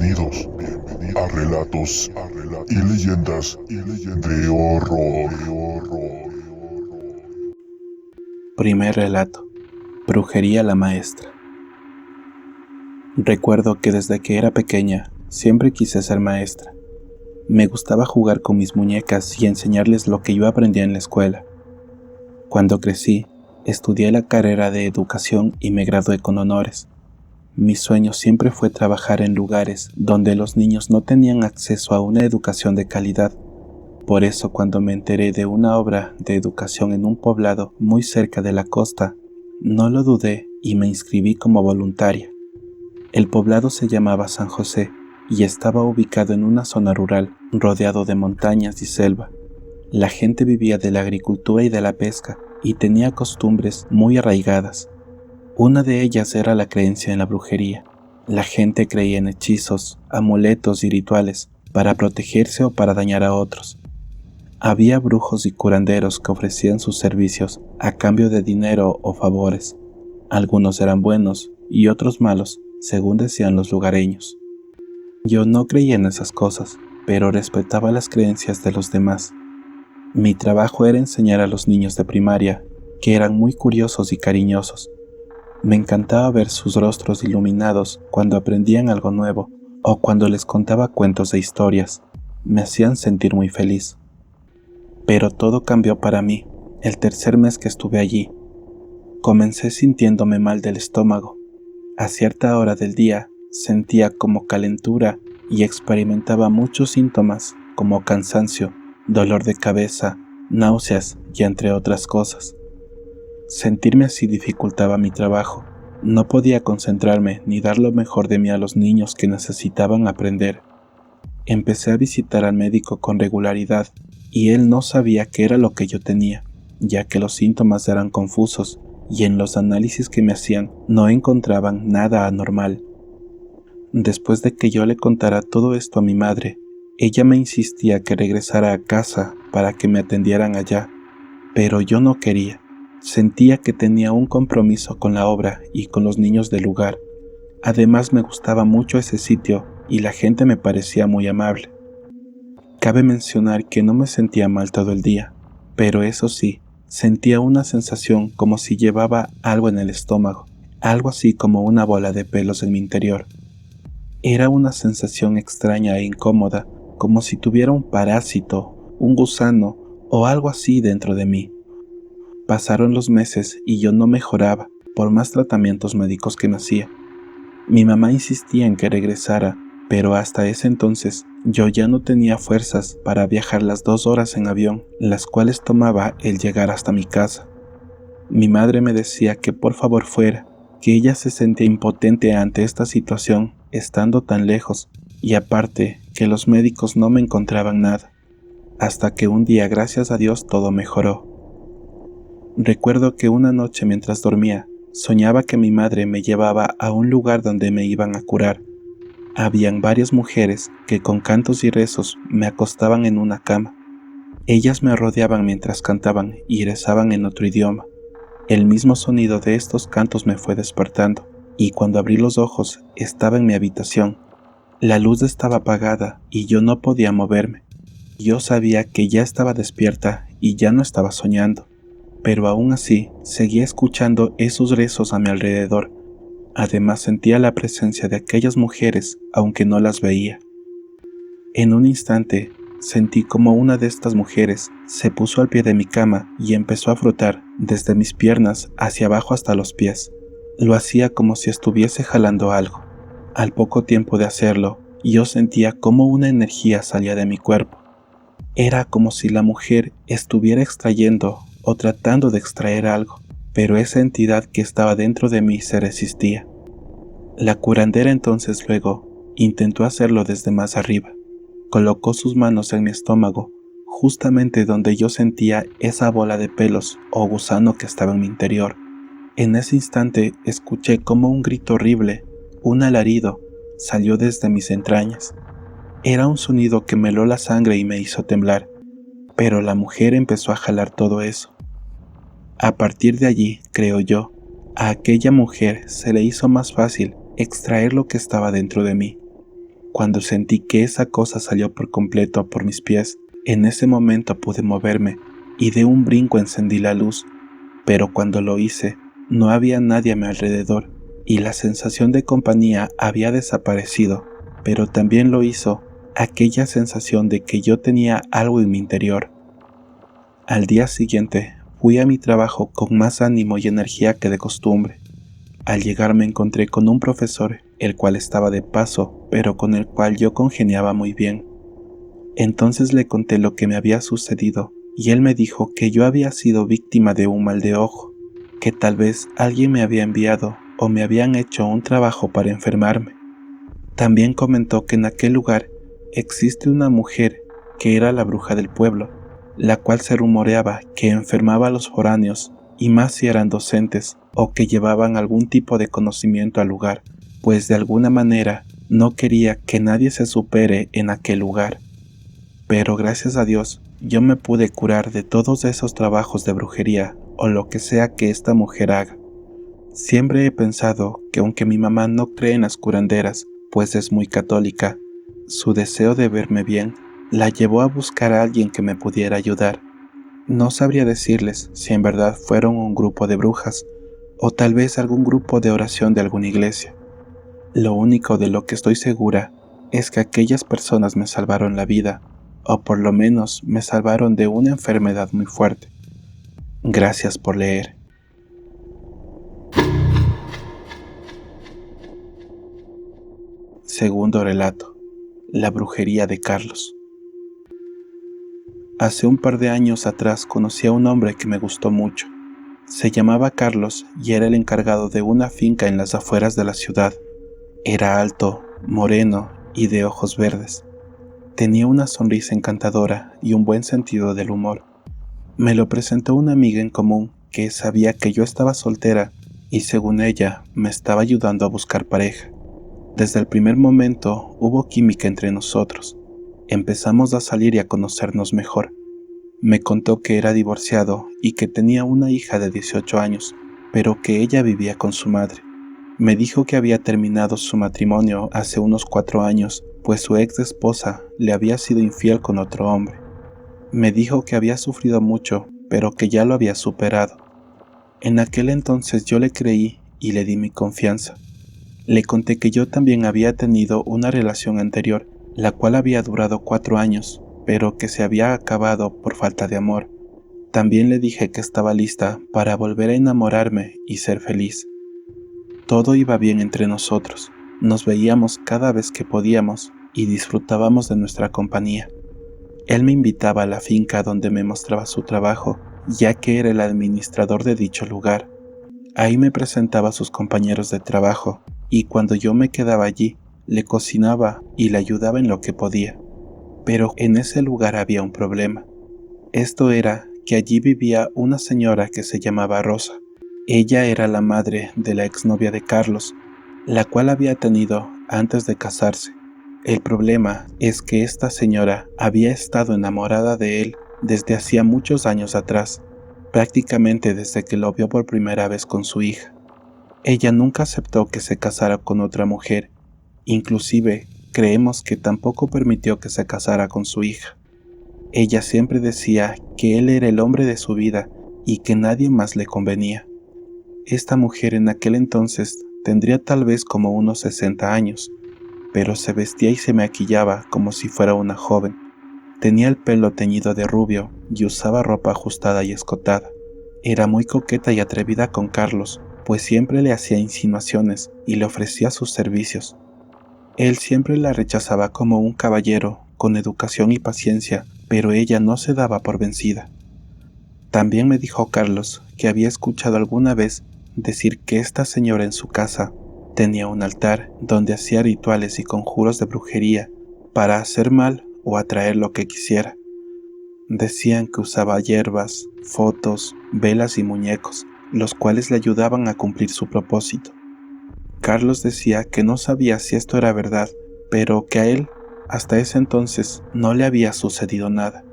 Bienvenidos a relatos y leyendas de horror. Primer relato: Brujería la maestra. Recuerdo que desde que era pequeña siempre quise ser maestra. Me gustaba jugar con mis muñecas y enseñarles lo que yo aprendía en la escuela. Cuando crecí, estudié la carrera de educación y me gradué con honores. Mi sueño siempre fue trabajar en lugares donde los niños no tenían acceso a una educación de calidad. Por eso, cuando me enteré de una obra de educación en un poblado muy cerca de la costa, no lo dudé y me inscribí como voluntaria. El poblado se llamaba San José y estaba ubicado en una zona rural, rodeado de montañas y selva. La gente vivía de la agricultura y de la pesca y tenía costumbres muy arraigadas. Una de ellas era la creencia en la brujería. La gente creía en hechizos, amuletos y rituales para protegerse o para dañar a otros. Había brujos y curanderos que ofrecían sus servicios a cambio de dinero o favores. Algunos eran buenos y otros malos, según decían los lugareños. Yo no creía en esas cosas, pero respetaba las creencias de los demás. Mi trabajo era enseñar a los niños de primaria, que eran muy curiosos y cariñosos. Me encantaba ver sus rostros iluminados cuando aprendían algo nuevo o cuando les contaba cuentos e historias. Me hacían sentir muy feliz. Pero todo cambió para mí el tercer mes que estuve allí. Comencé sintiéndome mal del estómago. A cierta hora del día sentía como calentura y experimentaba muchos síntomas como cansancio, dolor de cabeza, náuseas y entre otras cosas. Sentirme así dificultaba mi trabajo. No podía concentrarme ni dar lo mejor de mí a los niños que necesitaban aprender. Empecé a visitar al médico con regularidad y él no sabía qué era lo que yo tenía, ya que los síntomas eran confusos y en los análisis que me hacían no encontraban nada anormal. Después de que yo le contara todo esto a mi madre, ella me insistía que regresara a casa para que me atendieran allá, pero yo no quería. Sentía que tenía un compromiso con la obra y con los niños del lugar. Además me gustaba mucho ese sitio y la gente me parecía muy amable. Cabe mencionar que no me sentía mal todo el día, pero eso sí, sentía una sensación como si llevaba algo en el estómago, algo así como una bola de pelos en mi interior. Era una sensación extraña e incómoda, como si tuviera un parásito, un gusano o algo así dentro de mí. Pasaron los meses y yo no mejoraba por más tratamientos médicos que me hacía. Mi mamá insistía en que regresara, pero hasta ese entonces yo ya no tenía fuerzas para viajar las 2 horas en avión, las cuales tomaba el llegar hasta mi casa. Mi madre me decía que por favor fuera, que ella se sentía impotente ante esta situación estando tan lejos, y aparte que los médicos no me encontraban nada, hasta que un día, gracias a Dios, todo mejoró. Recuerdo que una noche mientras dormía, soñaba que mi madre me llevaba a un lugar donde me iban a curar. Habían varias mujeres que con cantos y rezos me acostaban en una cama. Ellas me rodeaban mientras cantaban y rezaban en otro idioma. El mismo sonido de estos cantos me fue despertando, y cuando abrí los ojos estaba en mi habitación. La luz estaba apagada y yo no podía moverme. Yo sabía que ya estaba despierta y ya no estaba soñando. Pero aún así seguía escuchando esos rezos a mi alrededor. Además sentía la presencia de aquellas mujeres, aunque no las veía. En un instante sentí como una de estas mujeres se puso al pie de mi cama y empezó a frotar desde mis piernas hacia abajo hasta los pies. Lo hacía como si estuviese jalando algo. Al poco tiempo de hacerlo, yo sentía como una energía salía de mi cuerpo. Era como si la mujer estuviera extrayendo o tratando de extraer algo, pero esa entidad que estaba dentro de mí se resistía. La curandera entonces luego intentó hacerlo desde más arriba. Colocó sus manos en mi estómago, justamente donde yo sentía esa bola de pelos o gusano que estaba en mi interior. En ese instante escuché como un grito horrible, un alarido, salió desde mis entrañas. Era un sonido que me heló la sangre y me hizo temblar, pero la mujer empezó a jalar todo eso. A partir de allí, creo yo, a aquella mujer se le hizo más fácil extraer lo que estaba dentro de mí. Cuando sentí que esa cosa salió por completo por mis pies, en ese momento pude moverme y de un brinco encendí la luz, pero cuando lo hice, no había nadie a mi alrededor y la sensación de compañía había desaparecido, pero también lo hizo aquella sensación de que yo tenía algo en mi interior. Al día siguiente, fui a mi trabajo con más ánimo y energía que de costumbre. Al llegar me encontré con un profesor, el cual estaba de paso, pero con el cual yo congeniaba muy bien. Entonces le conté lo que me había sucedido y él me dijo que yo había sido víctima de un mal de ojo, que tal vez alguien me había enviado o me habían hecho un trabajo para enfermarme. También comentó que en aquel lugar existe una mujer que era la bruja del pueblo, la cual se rumoreaba que enfermaba a los foráneos y más si eran docentes o que llevaban algún tipo de conocimiento al lugar, pues de alguna manera no quería que nadie se supere en aquel lugar. Pero gracias a Dios, yo me pude curar de todos esos trabajos de brujería o lo que sea que esta mujer haga. Siempre he pensado que aunque mi mamá no cree en las curanderas, pues es muy católica, su deseo de verme bien la llevó a buscar a alguien que me pudiera ayudar. No sabría decirles si en verdad fueron un grupo de brujas o tal vez algún grupo de oración de alguna iglesia. Lo único de lo que estoy segura es que aquellas personas me salvaron la vida, o por lo menos me salvaron de una enfermedad muy fuerte. Gracias por leer. Segundo relato: la brujería de Carlos. Hace un par de años atrás conocí a un hombre que me gustó mucho. Se llamaba Carlos y era el encargado de una finca en las afueras de la ciudad. Era alto, moreno y de ojos verdes. Tenía una sonrisa encantadora y un buen sentido del humor. Me lo presentó una amiga en común que sabía que yo estaba soltera y según ella me estaba ayudando a buscar pareja. Desde el primer momento hubo química entre nosotros. Empezamos a salir y a conocernos mejor. Me contó que era divorciado y que tenía una hija de 18 años, pero que ella vivía con su madre. Me dijo que había terminado su matrimonio hace unos 4 años, pues su ex esposa le había sido infiel con otro hombre. Me dijo que había sufrido mucho, pero que ya lo había superado. En aquel entonces yo le creí y le di mi confianza. Le conté que yo también había tenido una relación anterior, la cual había durado 4 años, pero que se había acabado por falta de amor. También le dije que estaba lista para volver a enamorarme y ser feliz. Todo iba bien entre nosotros, nos veíamos cada vez que podíamos y disfrutábamos de nuestra compañía. Él me invitaba a la finca donde me mostraba su trabajo, ya que era el administrador de dicho lugar. Ahí me presentaba a sus compañeros de trabajo, y cuando yo me quedaba allí, le cocinaba y le ayudaba en lo que podía. Pero en ese lugar había un problema. Esto era que allí vivía una señora que se llamaba Rosa. Ella era la madre de la exnovia de Carlos, la cual había tenido antes de casarse. El problema es que esta señora había estado enamorada de él desde hacía muchos años atrás, prácticamente desde que lo vio por primera vez con su hija. Ella nunca aceptó que se casara con otra mujer, inclusive creemos que tampoco permitió que se casara con su hija. Ella siempre decía que él era el hombre de su vida y que nadie más le convenía. Esta mujer en aquel entonces tendría tal vez como unos 60 años, pero se vestía y se maquillaba como si fuera una joven. Tenía el pelo teñido de rubio y usaba ropa ajustada y escotada. Era muy coqueta y atrevida con Carlos, pues siempre le hacía insinuaciones y le ofrecía sus servicios. Él siempre la rechazaba como un caballero, con educación y paciencia, pero ella no se daba por vencida. También me dijo Carlos que había escuchado alguna vez decir que esta señora en su casa tenía un altar donde hacía rituales y conjuros de brujería para hacer mal o atraer lo que quisiera. Decían que usaba hierbas, fotos, velas y muñecos, los cuales le ayudaban a cumplir su propósito. Carlos decía que no sabía si esto era verdad, pero que a él, hasta ese entonces, no le había sucedido nada.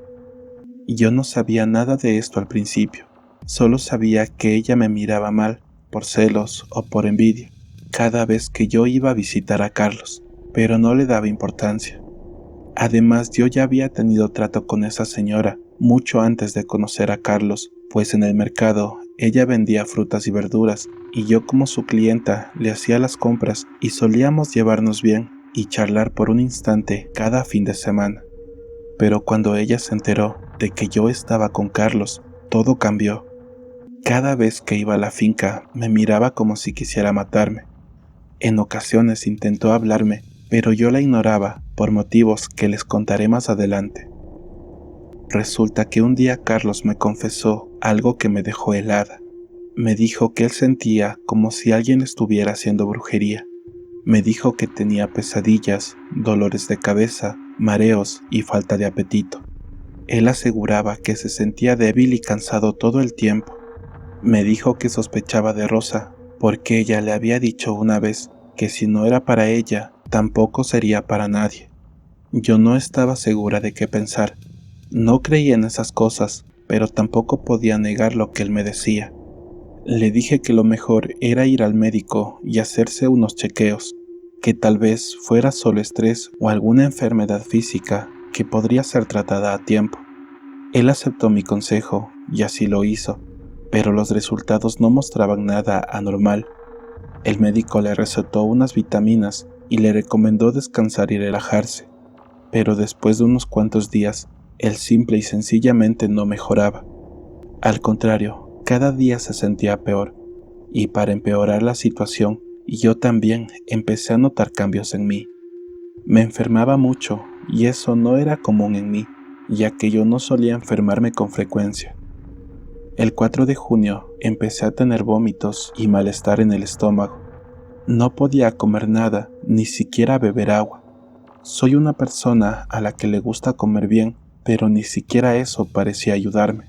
Yo no sabía nada de esto al principio, solo sabía que ella me miraba mal, por celos o por envidia, cada vez que yo iba a visitar a Carlos. pero no le daba importancia. Además, yo ya había tenido trato con esa señora mucho antes de conocer a Carlos, pues en el mercado ella vendía frutas y verduras y yo como su clienta le hacía las compras y solíamos llevarnos bien y charlar por un instante cada fin de semana. Pero cuando ella se enteró de que yo estaba con Carlos, todo cambió. Cada vez que iba a la finca me miraba como si quisiera matarme. En ocasiones intentó hablarme, pero yo la ignoraba por motivos que les contaré más adelante. Resulta que un día Carlos me confesó algo que me dejó helada. Me dijo que él sentía como si alguien estuviera haciendo brujería. Me dijo que tenía pesadillas, dolores de cabeza, mareos y falta de apetito. Él aseguraba que se sentía débil y cansado todo el tiempo. Me dijo que sospechaba de Rosa, porque ella le había dicho una vez que si no era para ella, tampoco sería para nadie. Yo no estaba segura de qué pensar. No creía en esas cosas, pero tampoco podía negar lo que él me decía. Le dije que lo mejor era ir al médico y hacerse unos chequeos, que tal vez fuera solo estrés o alguna enfermedad física que podría ser tratada a tiempo. Él aceptó mi consejo y así lo hizo, pero los resultados no mostraban nada anormal. El médico le recetó unas vitaminas y le recomendó descansar y relajarse, pero después de unos cuantos días, él simple y sencillamente no mejoraba. Al contrario, cada día se sentía peor, y para empeorar la situación, yo también empecé a notar cambios en mí. Me enfermaba mucho y eso no era común en mí, ya que yo no solía enfermarme con frecuencia. El 4 de junio empecé a tener vómitos y malestar en el estómago. No podía comer nada, ni siquiera beber agua. Soy una persona a la que le gusta comer bien, pero ni siquiera eso parecía ayudarme.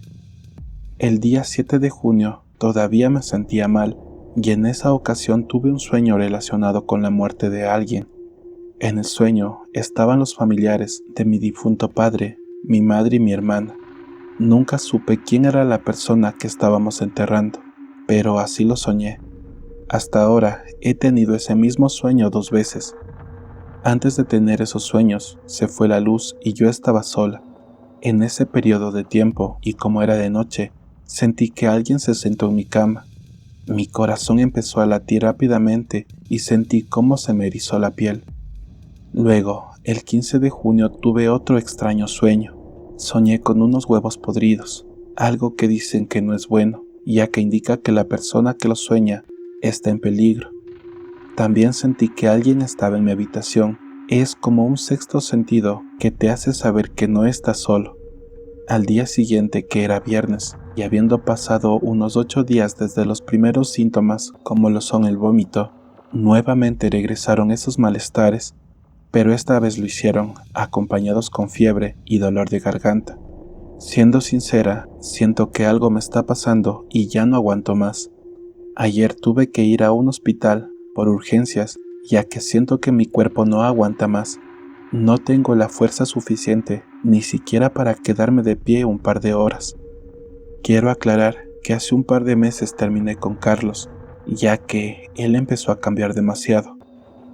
El día 7 de junio todavía me sentía mal y en esa ocasión tuve un sueño relacionado con la muerte de alguien. En el sueño estaban los familiares de mi difunto padre, mi madre y mi hermana. Nunca supe quién era la persona que estábamos enterrando, pero así lo soñé. Hasta ahora he tenido ese mismo sueño 2 veces. Antes de tener esos sueños, se fue la luz y yo estaba sola. En ese periodo de tiempo, y como era de noche, sentí que alguien se sentó en mi cama. Mi corazón empezó a latir rápidamente y sentí cómo se me erizó la piel. Luego, el 15 de junio tuve otro extraño sueño. Soñé con unos huevos podridos, algo que dicen que no es bueno, ya que indica que la persona que lo sueña está en peligro. También sentí que alguien estaba en mi habitación. Es como un sexto sentido que te hace saber que no estás solo. Al día siguiente, que era viernes, y habiendo pasado unos 8 días desde los primeros síntomas, como lo son el vómito, nuevamente regresaron esos malestares, pero esta vez lo hicieron acompañados con fiebre y dolor de garganta. Siendo sincera, siento que algo me está pasando y ya no aguanto más. Ayer tuve que ir a un hospital por urgencias, ya que siento que mi cuerpo no aguanta más. No tengo la fuerza suficiente ni siquiera para quedarme de pie un par de horas. Quiero aclarar que hace un par de meses terminé con Carlos, ya que él empezó a cambiar demasiado.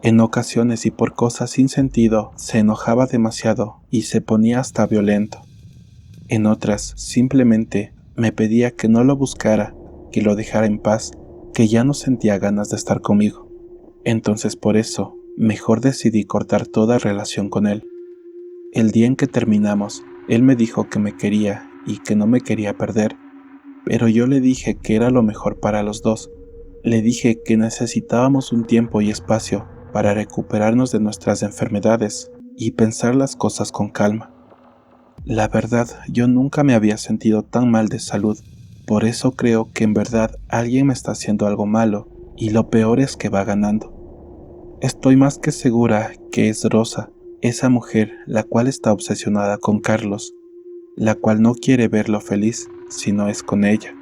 En ocasiones y por cosas sin sentido se enojaba demasiado y se ponía hasta violento. En otras simplemente me pedía que no lo buscara, que lo dejara en paz, que ya no sentía ganas de estar conmigo. Entonces por eso mejor decidí cortar toda relación con él. El día en que terminamos, él me dijo que me quería y que no me quería perder, pero yo le dije que era lo mejor para los dos. Le dije que necesitábamos un tiempo y espacio para recuperarnos de nuestras enfermedades y pensar las cosas con calma. La verdad, yo nunca me había sentido tan mal de salud, por eso creo que en verdad alguien me está haciendo algo malo y lo peor es que va ganando. Estoy más que segura que es Rosa, esa mujer la cual está obsesionada con Carlos, la cual no quiere verlo feliz si no es con ella.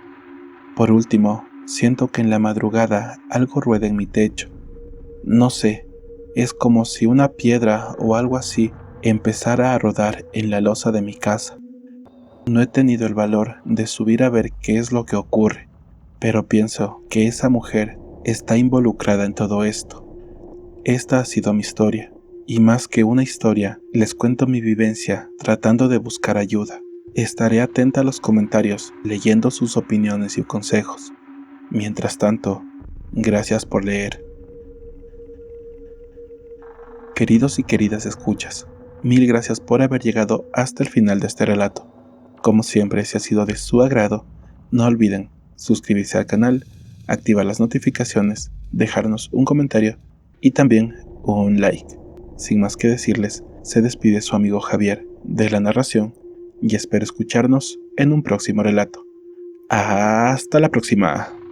Por último, siento que en la madrugada algo rueda en mi techo. No sé, es como si una piedra o algo así empezara a rodar en la losa de mi casa. No he tenido el valor de subir a ver qué es lo que ocurre, pero pienso que esa mujer está involucrada en todo esto. Esta ha sido mi historia. Y más que una historia, les cuento mi vivencia tratando de buscar ayuda. Estaré atenta a los comentarios, leyendo sus opiniones y consejos. Mientras tanto, gracias por leer. Queridos y queridas escuchas, mil gracias por haber llegado hasta el final de este relato. Como siempre, si ha sido de su agrado, no olviden suscribirse al canal, activar las notificaciones, dejarnos un comentario y también un like. Sin más que decirles, se despide su amigo Javier de la narración y espero escucharnos en un próximo relato. ¡Hasta la próxima!